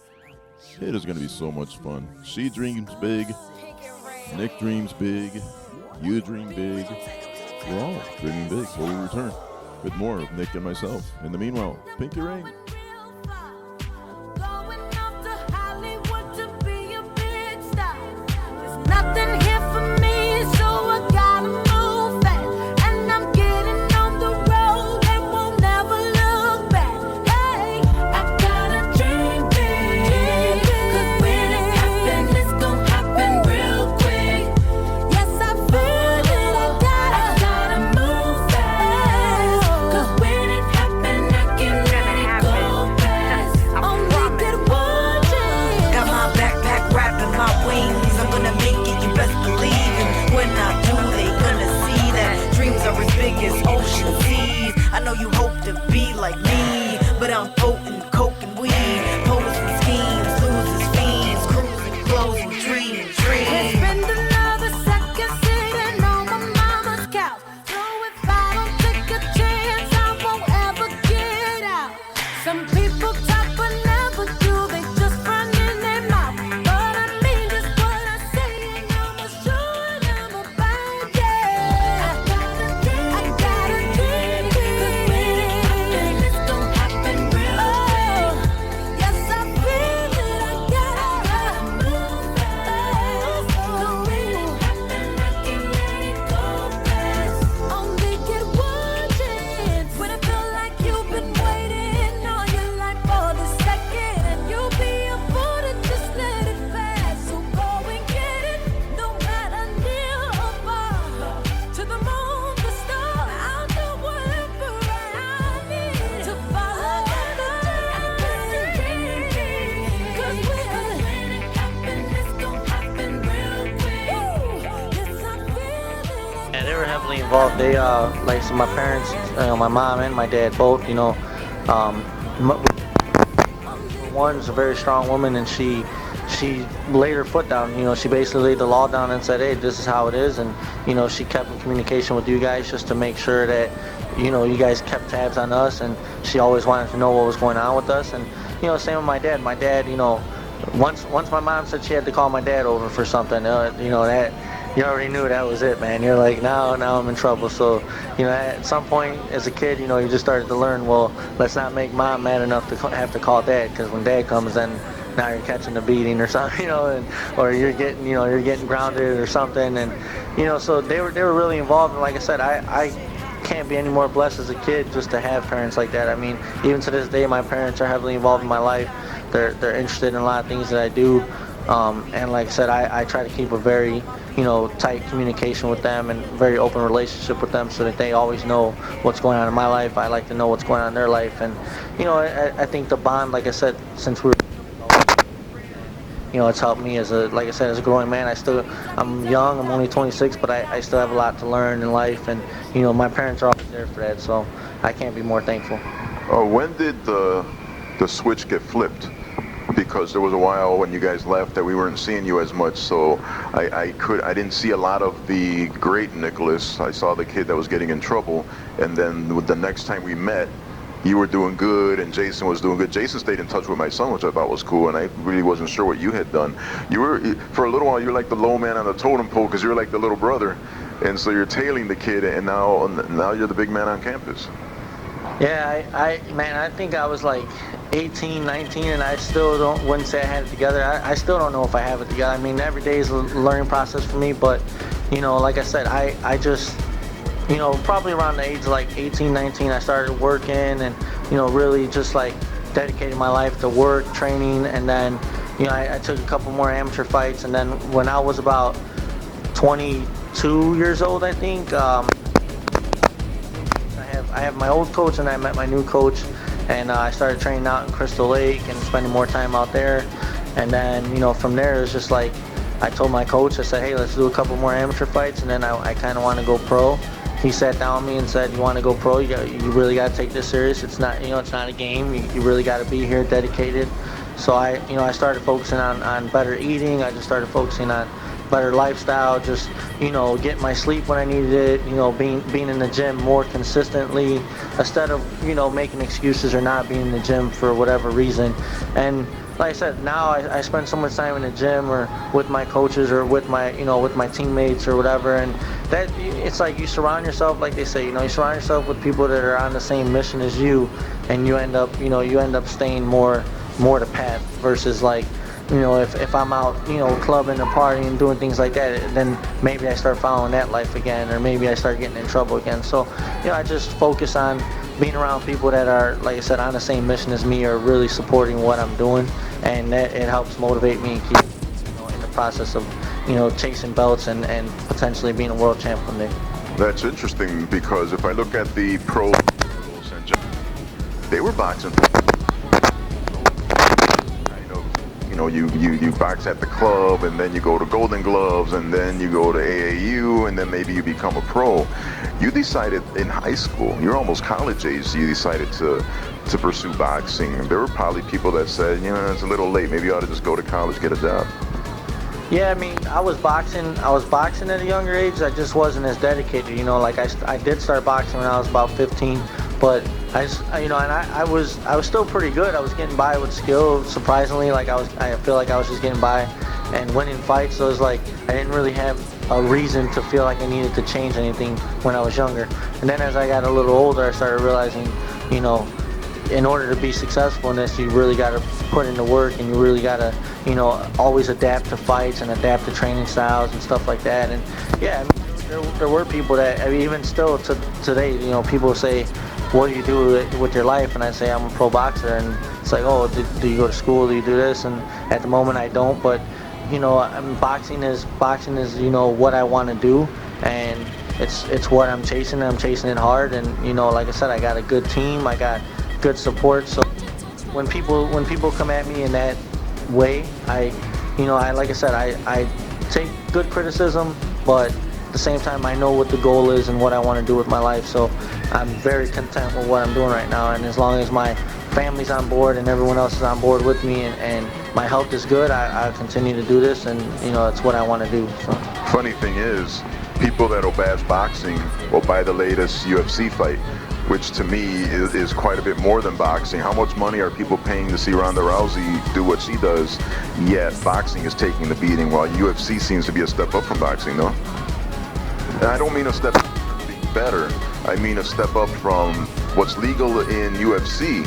It is going to be so much fun. She dreams big. Nick dreams big. You dream big. We're all dreaming big. So we return with more of Nick and myself. In the meanwhile, Pinky Ring. Nothing here for me, so I gotta move fast. And I'm getting on the road and won't never look back. Hey, I gotta dream big, 'cause when it happens, it's gon' happen real quick. Yes, I feel it, I gotta move fast, 'cause when it happens, I can let it go. they like I said, my parents, my mom and my dad both, one's a very strong woman, and she laid her foot down. She basically laid the law down and said, hey, this is how it is. And she kept in communication with you guys just to make sure that you guys kept tabs on us, and she always wanted to know what was going on with us. And same with my dad. My dad, once my mom said she had to call my dad over for something, that you already knew that was it, man. You're like, now I'm in trouble. So at some point as a kid, you just started to learn, well, let's not make mom mad enough to have to call dad, because when dad comes, then now you're catching a beating or something, or you're getting grounded or something. And so they were really involved. And like I said, I can't be any more blessed as a kid just to have parents like that. I mean, even to this day, my parents are heavily involved in my life. They're interested in a lot of things that I do. And like I said, I try to keep a very tight communication with them and very open relationship with them, so that they always know what's going on in my life. I like to know what's going on in their life. And I think the bond, like I said, since we were it's helped me as a growing man. I'm young, I'm only 26, but I still have a lot to learn in life, and my parents are always there for that, so I can't be more thankful. When did the switch get flipped? Because there was a while when you guys left that we weren't seeing you as much, so I didn't see a lot of the great Nicholas. I saw the kid that was getting in trouble, and then the next time we met, you were doing good and Jason was doing good. Jason stayed in touch with my son, which I thought was cool, and I really wasn't sure what you had done. For a little while, you're like the low man on the totem pole, because you're like the little brother, and so you're tailing the kid, and now you're the big man on campus. Yeah, I think I was like 18, 19, and I still wouldn't say I had it together. I still don't know if I have it together. I mean, every day is a learning process for me, but like I said, I just probably around the age of like 18, 19, I started working and, really just like dedicated my life to work, training, and then, I took a couple more amateur fights, and then when I was about 22 years old, I think, I have my old coach and I met my new coach, and I started training out in Crystal Lake and spending more time out there. And then, from there, it was just like, I told my coach, I said, hey, let's do a couple more amateur fights, and then I kind of want to go pro. He sat down with me and said, you want to go pro? You really got to take this serious. It's not, it's not a game. You really got to be here, dedicated. So I started focusing on better eating. I just started focusing on better lifestyle, just getting my sleep when I needed it, being in the gym more consistently, instead of making excuses or not being in the gym for whatever reason. And like I said, now I spend so much time in the gym or with my coaches or with my with my teammates or whatever, and that it's like you surround yourself, like they say, you surround yourself with people that are on the same mission as you, and you end up staying more the path, versus like if I'm out, clubbing or partying, doing things like that, then maybe I start following that life again, or maybe I start getting in trouble again. So, I just focus on being around people that are, like I said, on the same mission as me, or really supporting what I'm doing, and that it helps motivate me and keep in the process of, chasing belts and potentially being a world champ one day. That's interesting, because if I look at the pros, they were boxing. You box at the club, and then you go to Golden Gloves, and then you go to AAU, and then maybe you become a pro. You decided in high school, you're almost college age, you decided to pursue boxing. There were probably people that said, it's a little late, maybe you ought to just go to college, get a job. Yeah, I mean, I was boxing at a younger age. I just wasn't as dedicated, like I did start boxing when I was about 15, but I was still pretty good. I was getting by with skill, surprisingly. I feel like I was just getting by and winning fights. So it was like I didn't really have a reason to feel like I needed to change anything when I was younger. And then as I got a little older, I started realizing, in order to be successful in this, you really got to put in the work, and you really got to, always adapt to fights and adapt to training styles and stuff like that. And yeah, I mean, there were people that, even still today, people say, what do you do with your life? And I say, I'm a pro boxer. And it's like, oh, do you go to school? Do you do this? And at the moment I don't, but boxing is what I want to do, and it's what I'm chasing. I'm chasing it hard, and like I said, I got a good team. I got good support. So when people come at me in that way, I take good criticism, but at the same time, I know what the goal is and what I want to do with my life. So I'm very content with what I'm doing right now. And as long as my family's on board and everyone else is on board with me, and my health is good, I'll continue to do this, and it's what I want to do. So. Funny thing is, people that'll bash boxing will buy the latest UFC fight, which to me is quite a bit more than boxing. How much money are people paying to see Ronda Rousey do what she does, yet boxing is taking the beating, while UFC seems to be a step up from boxing, no? And I don't mean a step up from being better, I mean a step up from what's legal in UFC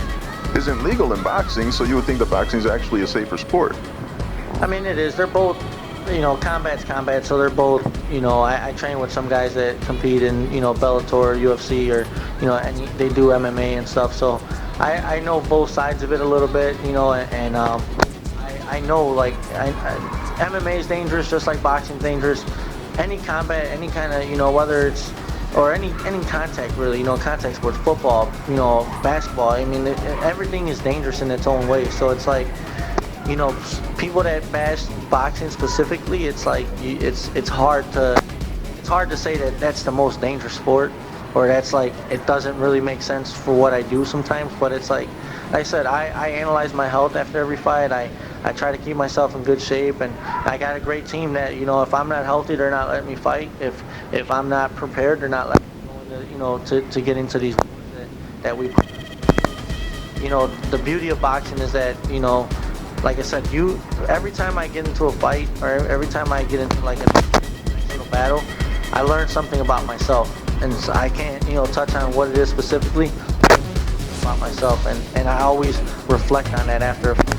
isn't legal in boxing, so you would think that boxing is actually a safer sport. I mean, it is. They're both, combat's combat, so they're both, I train with some guys that compete in, Bellator, UFC, or, and they do MMA and stuff, so I know both sides of it a little bit, and I know, like, MMA is dangerous just like boxing's dangerous. Any combat, any kind of, whether it's, or any contact really, contact sports, football, basketball, I mean, everything is dangerous in its own way. So it's like, people that bash boxing specifically, it's like, it's hard to say that that's the most dangerous sport, or that's like, it doesn't really make sense for what I do sometimes. But it's like I said, I analyze my health after every fight. I try to keep myself in good shape, and I got a great team that, if I'm not healthy, they're not letting me fight. If I'm not prepared, they're not letting me go into, to get into these that we. The beauty of boxing is that, like I said, every time I get into a fight, or every time I get into like a little battle, I learn something about myself, and so I can't, touch on what it is specifically about myself, and I always reflect on that after a fight.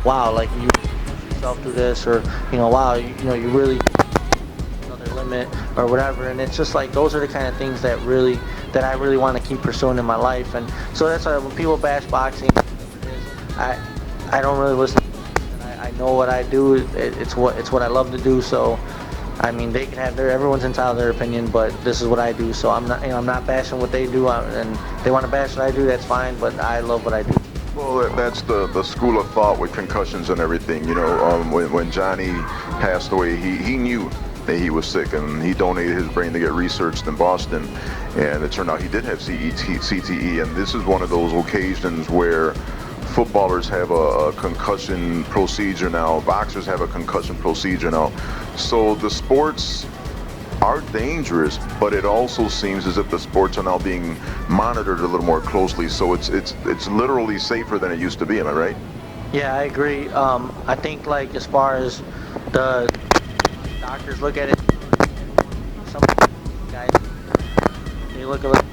Wow, like you push yourself through this, or wow, you really another limit or whatever, and it's just like those are the kind of things that I really want to keep pursuing in my life. And so that's why when people bash boxing, I don't really listen. I know what I do. It's what I love to do. So I mean, they can have everyone's entitled to their opinion, but this is what I do. So I'm not bashing what they do, and they want to bash what I do. That's fine, but I love what I do. Well, that's the school of thought with concussions and everything. When Johnny passed away, he knew that he was sick, and he donated his brain to get researched in Boston, and it turned out he did have CTE, and this is one of those occasions where footballers have a concussion procedure now, boxers have a concussion procedure now. So the sports are dangerous, but it also seems as if the sports are now being monitored a little more closely. So it's literally safer than it used to be. Am I right? Yeah, I agree. I think like as far as the doctors look at it, some guys they look a little.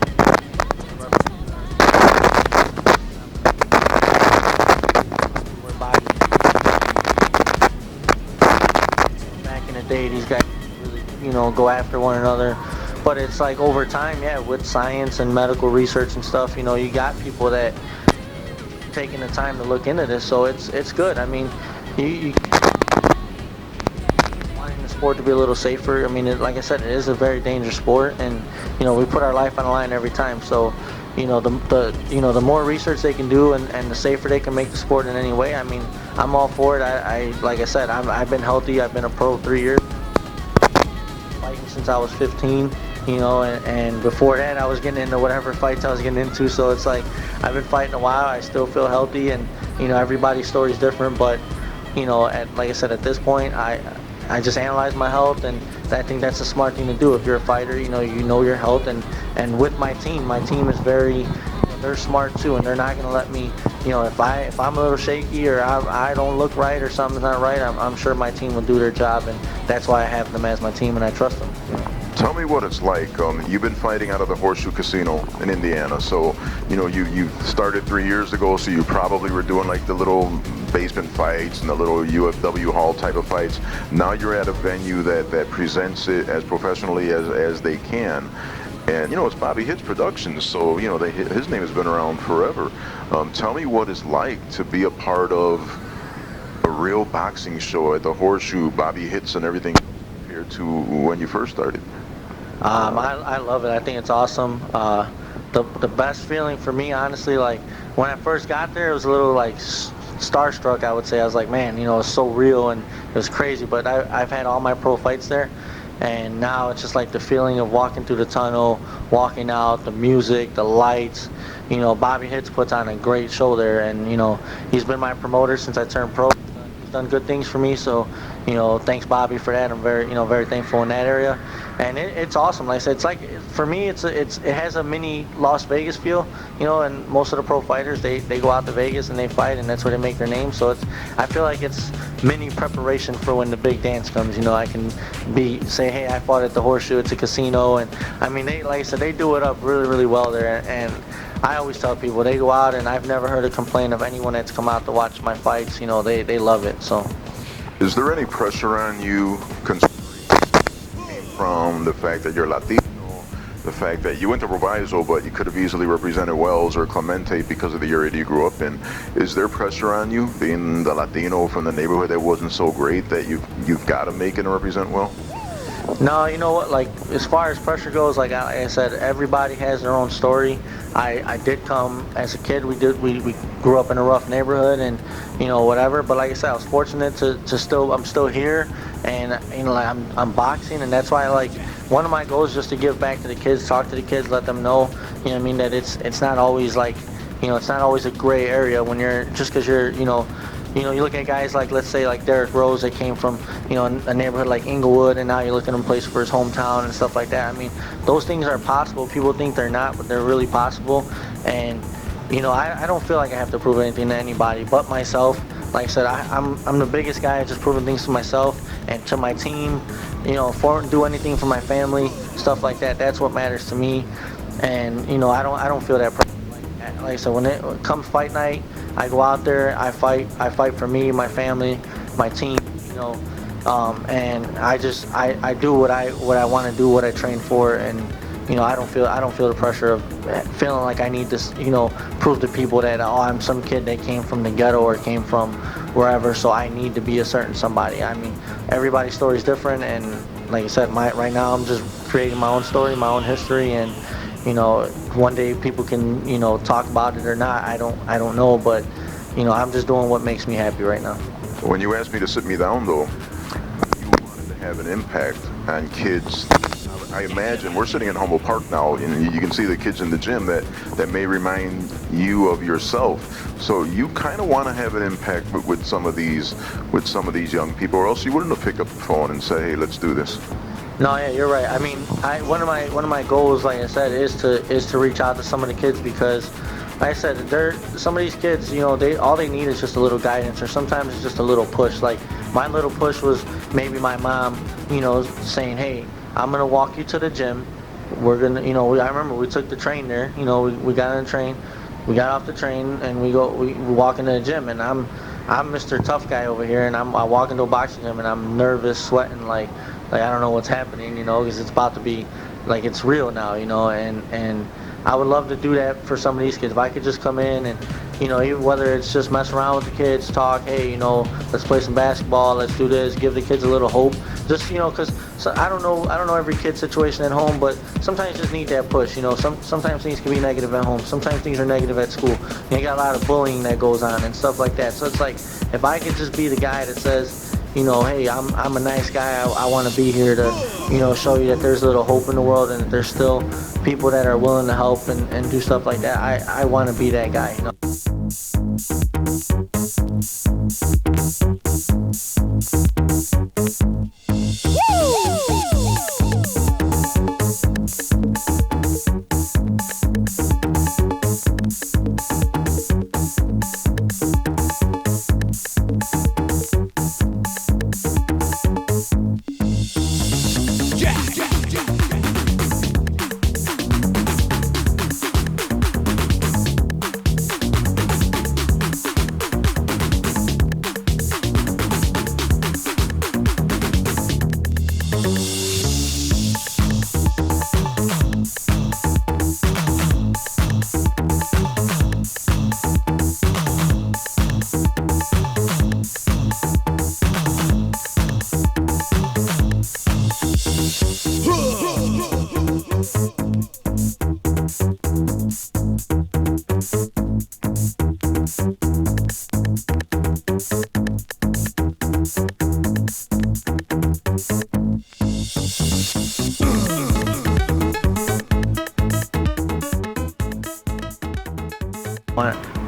Back in the day, these guys really, go after one another. But it's like over time, yeah, with science and medical research and stuff, you got people that taking the time to look into this. So it's good. I mean, you wanting the sport to be a little safer. I mean, like I said, it is a very dangerous sport, and we put our life on the line every time. So, the more research they can do and the safer they can make the sport in any way. I mean, I'm all for it. Like I said, I've been healthy. I've been a pro 3 years, fighting since I was 15. And before that, I was getting into whatever fights I was getting into. So it's like I've been fighting a while. I still feel healthy, and everybody's story is different. But like I said, at this point, I just analyze my health, and I think that's a smart thing to do. If you're a fighter, you know your health, and with my team is very, they're smart too, and they're not going to let me, if I'm a little shaky or I don't look right or something's not right, I'm sure my team will do their job, and that's why I have them as my team and I trust them. Tell me what it's like. You've been fighting out of the Horseshoe Casino in Indiana, so you started 3 years ago, so you probably were doing like the little basement fights and the little UFW hall type of fights. Now you're at a venue that presents it as professionally as they can. And it's Bobby Hitt's Productions, so his name has been around forever. Tell me what it's like to be a part of a real boxing show at the Horseshoe, Bobby Hitt's and everything compared to when you first started. I love it. I think it's awesome. The best feeling for me, honestly, like when I first got there, it was a little like starstruck, I would say. I was like, man, it's so real and it was crazy. But I've had all my pro fights there, and now it's just like the feeling of walking through the tunnel, walking out, the music, the lights. Bobby Hitz puts on a great show there, and he's been my promoter since I turned pro. He's done good things for me, so thanks Bobby for that. I'm very thankful in that area, and it's awesome. Like I said, it's like for me, it has a mini Las Vegas feel, and most of the pro fighters they go out to Vegas and they fight, and that's where they make their name. So I feel like it's mini preparation for when the big dance comes. I can say, hey, I fought at the Horseshoe. It's a casino, and I mean, like I said, they do it up really, really well there, and I always tell people they go out, and I've never heard a complaint of anyone that's come out to watch my fights. They love it. So, is there any pressure on you from the fact that you're Latino, the fact that you went to Proviso, but you could have easily represented Wells or Clemente because of the area you grew up in? Is there pressure on you, being the Latino from the neighborhood that wasn't so great, that you've got to make it and represent well? No, you know what? Like as far as pressure goes, like I said, everybody has their own story. I did come as a kid. We grew up in a rough neighborhood, and whatever. But like I said, I was fortunate I'm still here, and like I'm boxing, and that's why one of my goals is just to give back to the kids, talk to the kids, let them know, that it's not always like, it's not always a gray area when you're just because you're you look at guys like, let's say, like Derrick Rose that came from, a neighborhood like Inglewood, and now you're looking at him place for his hometown and stuff like that. I mean, those things are possible. People think they're not, but they're really possible. And, I don't feel like I have to prove anything to anybody but myself. Like I said, I'm the biggest guy at just proving things to myself and to my team, do anything for my family, stuff like that. That's what matters to me. And, I don't feel that pressure. Like I said, when it comes fight night, I go out there, I fight for me, my family, my team, and I do what I want to do, what I train for, and I don't feel the pressure of feeling like I need to prove to people that I'm some kid that came from the ghetto or came from wherever, so I need to be a certain somebody. I mean, everybody's story is different, and like I said, right now I'm just creating my own story, my own history, and one day people can, talk about it or not. I don't know, but, I'm just doing what makes me happy right now. When you asked me to sit me down, though, you wanted to have an impact on kids. I imagine we're sitting in Humboldt Park now, and you can see the kids in the gym that may remind you of yourself. So you kind of want to have an impact with some of these young people, or else you wouldn't have picked up the phone and said, hey, let's do this. No, yeah, you're right. I mean, one of my goals, like I said, is to reach out to some of the kids, because, like I said, some of these kids, all they need is just a little guidance, or sometimes it's just a little push. Like my little push was maybe my mom, saying, hey, I'm gonna walk you to the gym. We're gonna, I remember we took the train there. We got on the train, we got off the train, and we walk into the gym, and I'm Mr. Tough Guy over here, and I walk into a boxing gym, and I'm nervous, sweating, like I don't know what's happening, because it's about to be, like, it's real now, and I would love to do that for some of these kids. If I could just come in and, even whether it's just mess around with the kids, talk, hey, let's play some basketball, let's do this, give the kids a little hope. Just, because I don't know every kid's situation at home, but sometimes you just need that push. Sometimes things can be negative at home. Sometimes things are negative at school. You got a lot of bullying that goes on and stuff like that. So it's like, if I could just be the guy that says, hey, I'm a nice guy. I want to be here to, show you that there's a little hope in the world and that there's still people that are willing to help and do stuff like that. I want to be that guy.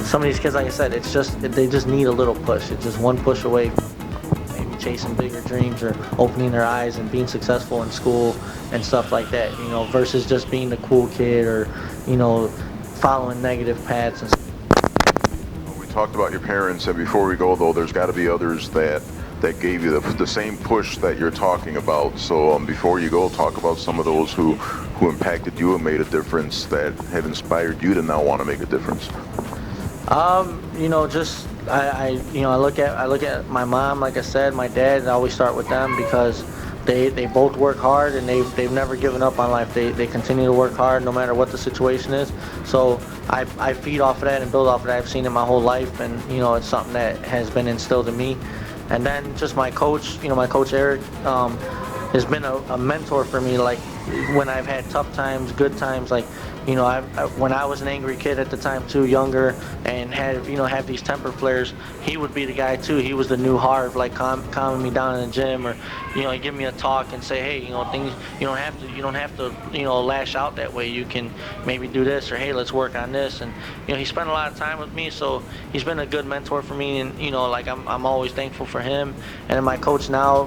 Some of these kids, like I said, they just need a little push. It's just one push away from maybe chasing bigger dreams or opening their eyes and being successful in school and stuff like that, versus just being the cool kid or, following negative paths and stuff. We talked about your parents, and before we go, though, there's got to be others that gave you the same push that you're talking about. So before you go, talk about some of those who impacted you and made a difference, that have inspired you to now want to make a difference. Just I look at my mom, like I said, my dad. I always start with them because they both work hard and they've never given up on life. They continue to work hard no matter what the situation is. So I feed off of that and build off of that. I've seen it my whole life, and it's something that has been instilled in me. And then just my coach, my coach Eric, has been a mentor for me. Like when I've had tough times, good times, like. When I was an angry kid at the time too, younger, and had these temper flares, he would be the guy too. He was the new Harv, like calming me down in the gym, or he'd give me a talk and say, hey, things you don't have to lash out that way. You can maybe do this, or hey, let's work on this. And he spent a lot of time with me, so he's been a good mentor for me. And I'm always thankful for him. And then my coach now,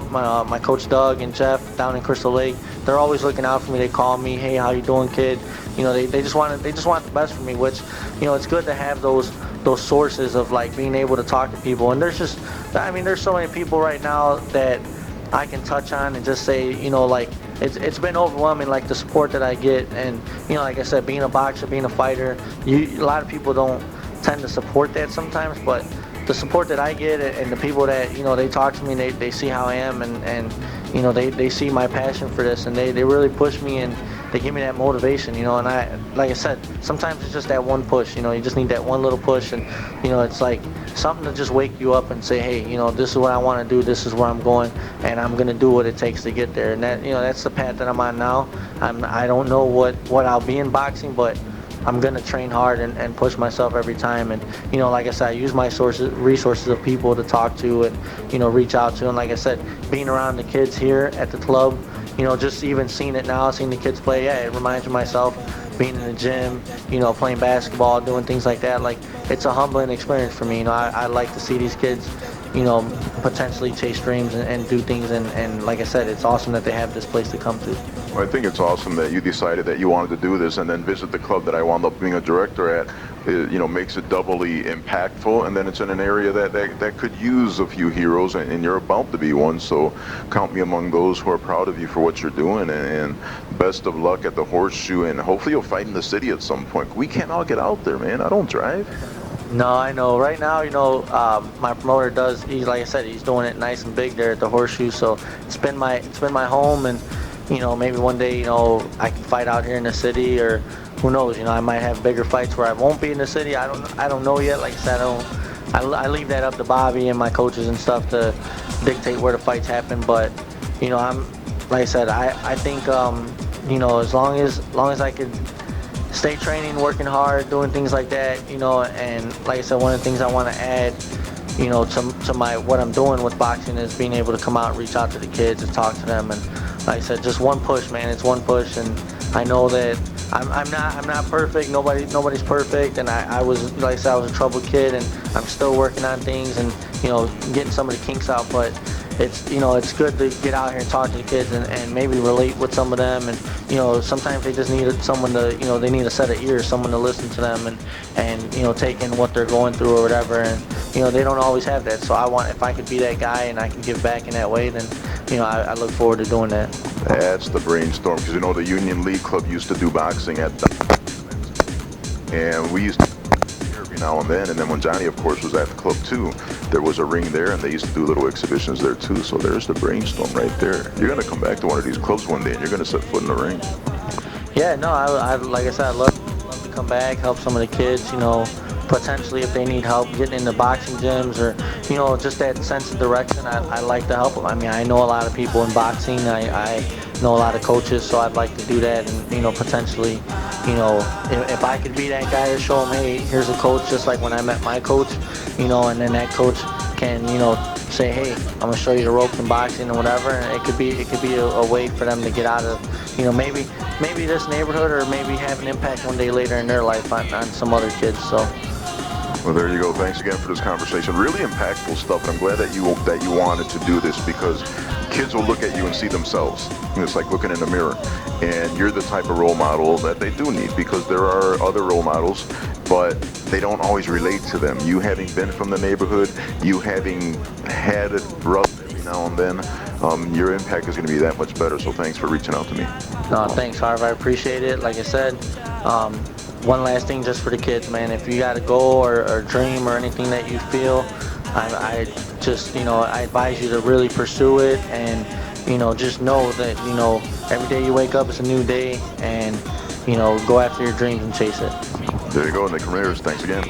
my coach Doug and Jeff down in Crystal Lake, they're always looking out for me. They call me, hey, how you doing, kid? They just want the best for me, which it's good to have those sources of like being able to talk to people. And there's so many people right now that I can touch on and just say, it's been overwhelming, like the support that I get. And like I said, being a boxer, being a fighter, a lot of people don't tend to support that sometimes, but the support that I get and the people that they talk to me, they see how I am, and they see my passion for this, and they really push me and they give me that motivation, and I, like I said, sometimes it's just that one push, you just need that one little push, and it's like something to just wake you up and say, hey, this is what I want to do, this is where I'm going, and I'm going to do what it takes to get there. And that, that's the path that I'm on now. I don't know what I'll be in boxing, but I'm going to train hard and push myself every time. And, like I said, I use my resources of people to talk to and, reach out to. And like I said, being around the kids here at the club, just even seeing it now, seeing the kids play, yeah, it reminds me of myself being in the gym, playing basketball, doing things like that. Like, it's a humbling experience for me. I like to see these kids, potentially chase dreams and do things. And like I said, it's awesome that they have this place to come to. Well, I think it's awesome that you decided that you wanted to do this and then visit the club that I wound up being a director at. It, makes it doubly impactful, and then it's in an area that could use a few heroes, and you're about to be one, so count me among those who are proud of you for what you're doing, and best of luck at the Horseshoe, and hopefully you'll fight in the city at some point. We can't all get out there, man. I don't drive. No, I know. Right now, my promoter he's, like I said, he's doing it nice and big there at the Horseshoe, so it's been my home, and maybe one day, I can fight out here in the city, or who knows, I might have bigger fights where I won't be in the city. I don't know yet. Like I said, I leave that up to Bobby and my coaches and stuff to dictate where the fights happen. But, like I said, I think, as long as I could stay training, working hard, doing things like that, and like I said, one of the things I want to add, to my what I'm doing with boxing is being able to come out and reach out to the kids and talk to them. And like I said, just one push, man. It's one push, and I know that I'm not perfect. Nobody's perfect, and I was, like I said, I was a troubled kid, and I'm still working on things and getting some of the kinks out. But it's good to get out here and talk to the kids and maybe relate with some of them. And sometimes they just need someone to they need a set of ears, someone to listen to them and take in what they're going through or whatever. And they don't always have that. So if I could be that guy and I can give back in that way, then I look forward to doing that. That's the brainstorm, because the Union League Club used to do boxing at and we used to every now and then when Johnny, of course, was at the club too, there was a ring there, and they used to do little exhibitions there too. So there's the brainstorm right there. You're gonna come back to one of these clubs one day, and you're gonna set foot in the ring. Yeah, no, I like I said, I'd love to come back, help some of the kids, potentially if they need help getting into boxing gyms or, just that sense of direction. I like to help them. I mean, I know a lot of people in boxing. I know a lot of coaches, so I'd like to do that. And, potentially, if I could be that guy to show them, hey, here's a coach, just like when I met my coach, and then that coach can, say, hey, I'm going to show you the ropes in boxing and whatever. And it could be a way for them to get out of, maybe this neighborhood, or maybe have an impact one day later in their life on some other kids. So. Well, there you go. Thanks again for this conversation. Really impactful stuff. I'm glad that you wanted to do this, because kids will look at you and see themselves. It's like looking in a mirror. And you're the type of role model that they do need, because there are other role models, but they don't always relate to them. You having been from the neighborhood, you having had it rough every now and then, your impact is going to be that much better. So thanks for reaching out to me. No, thanks, Harv. I appreciate it. Like I said, one last thing just for the kids, man. If you got a goal or dream or anything that you feel, I just, I advise you to really pursue it, and, just know that, every day you wake up is a new day, and, go after your dreams and chase it. There you go, Nick Ramirez. Thanks again.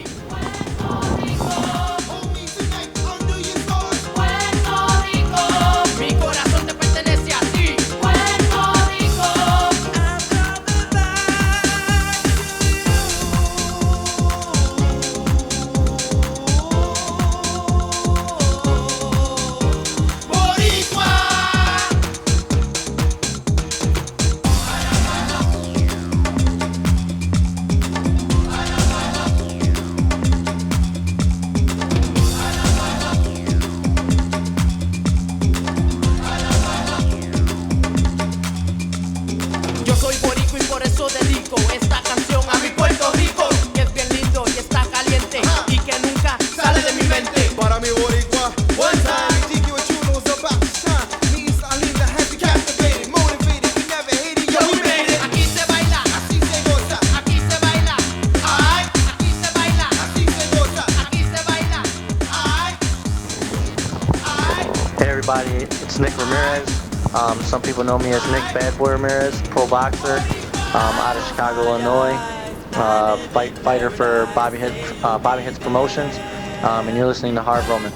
It's Nick Ramirez. Some people know me as Nick Bad Boy Ramirez, pro boxer out of Chicago, Illinois. Fighter for Bobby Hits Promotions, and you're listening to Harv Roman.